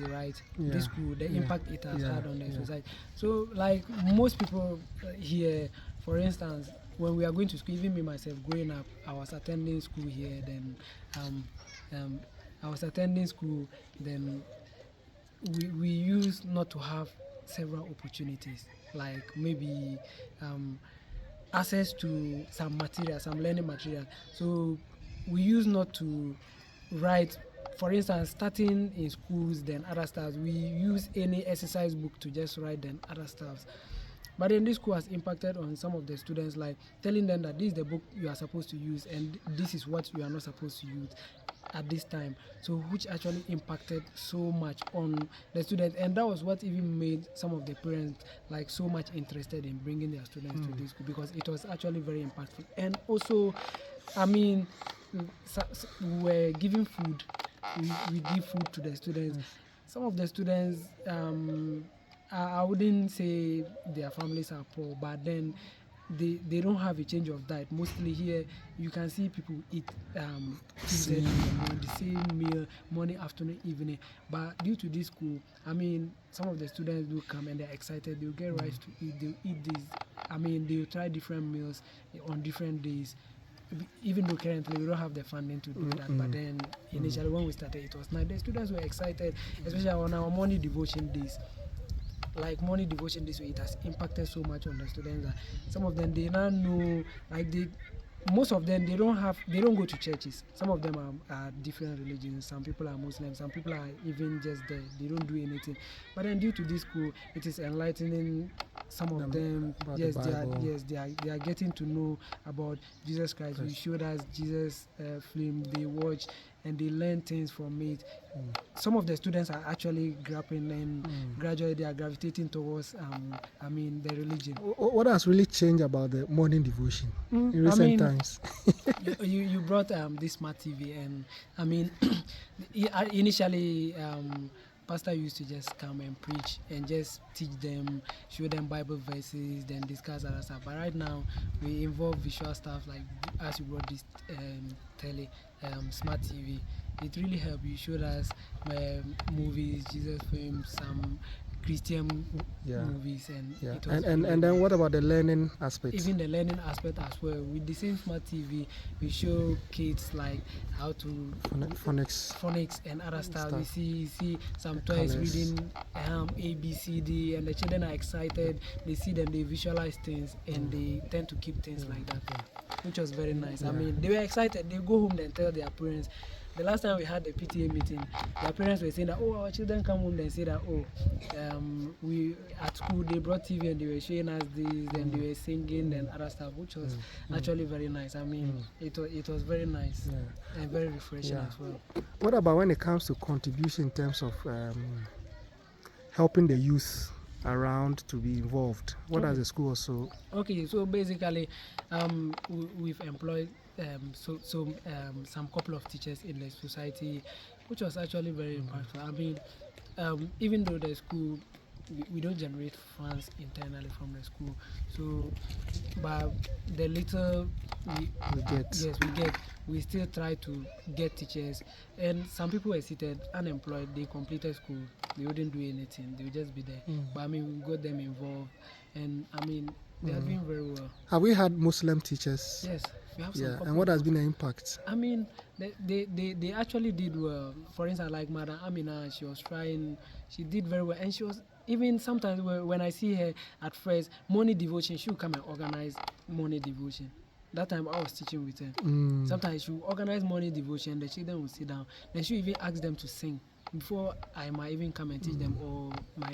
right? This school, the impact it has had on the society. So, like most people here, for instance, when we are going to school, even me myself, growing up, I was attending school here. Then, um, um, I was attending school. Then we used not to have several opportunities, like maybe access to some material, some learning material. So we used not to write, for instance, starting in schools, then other stuff. We use any exercise book to just write, then other stuff. But then this school has impacted on some of the students, like telling them that this is the book you are supposed to use, and this is what you are not supposed to use at this time. So which actually impacted so much on the students, and that was what even made some of the parents like so much interested in bringing their students to this school, because it was actually very impactful. And also, I mean, we were giving food. We give food to the students. Some of the students, I wouldn't say their families are poor, but then they don't have a change of diet. Mostly here, you can see people eat the same meal, morning, afternoon, evening. But due to this school, I mean, some of the students do come and they're excited. They'll get rice to eat. They'll eat this. I mean, they'll try different meals on different days. Even though currently we don't have the funding to do that, but then initially when we started, it was nice. The students were excited, especially on our morning devotion days. Like morning devotion this way, it has impacted so much on the students that some of them, they now know, like most of them, they don't go to churches. Some of them are different religions. Some people are Muslims, some people are even just there, they don't do anything. But then due to this school, it is enlightening some of them. Yes, they are getting to know about Jesus Christ. We showed us Jesus film, they watch and they learn things from it. Some of the students are actually grappling, and gradually they are gravitating towards the religion. What has really changed about the morning devotion in recent times? You brought this smart TV, and I mean initially pastor used to just come and preach and just teach them, show them Bible verses, then discuss other stuff. But right now we involve visual stuff, like as you brought this smart TV. It really helped. You showed us movies, Jesus films, some Christian movies, and it was and then what about the learning aspect? Even the learning aspect as well. With the same smart TV, we show kids like how to phonics and other stuff. We see some toys reading A, B, C, D, and the children are excited. They see them, they visualize things, and they tend to keep things like that, which was very nice. I mean, they were excited. They go home and tell their parents. The last time we had the PTA meeting, their parents were saying that, oh, our children come home and say that, oh, we at school they brought TV and they were showing us this, and they were singing and other stuff, which was actually very nice. I mean, it was very nice and very refreshing as well. What about when it comes to contribution in terms of helping the youth around to be involved? What does the school also? Okay, so basically, we've employed some couple of teachers in the society, which was actually very impactful. I mean, even though the school, we don't generate funds internally from the school, so but the little we still try to get teachers. And some people were seated unemployed, they completed school, they wouldn't do anything, they would just be there. But I mean, we got them involved, and I mean, they are doing very well. Have we had Muslim teachers? Yes, we have some. And what has been the impact? I mean, they actually did well. For instance, like Madam Amina, she was trying, she did very well, and she was even sometimes when I see her at first morning devotion, she would come and organize morning devotion. That time I was teaching with her. Sometimes she would organize morning devotion, the children would sit down, then she would even ask them to sing before I might even come and teach them, or my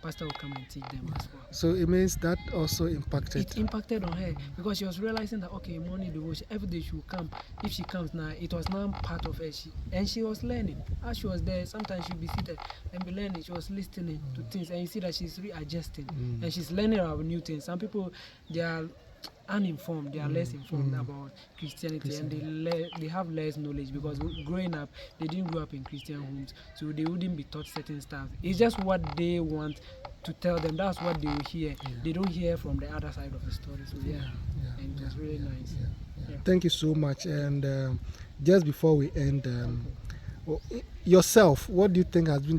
pastor will come and teach them as well. So it means that also impacted. It impacted on her, because she was realizing that, okay, morning devotion, every day she will come. If she comes now, it was now part of her. She was learning. As she was there, sometimes she'll be seated and be learning. She was listening to things, and you see that she's readjusting and she's learning about new things. Some people, they are uninformed, they are less informed about Christianity, and they have less knowledge, because growing up, they didn't grow up in Christian homes, so they wouldn't be taught certain stuff. It's just what they want to tell them, that's what they will hear. They don't hear from the other side of the story. So and it was really nice. Thank you so much. And just before we end, Yourself, what do you think has been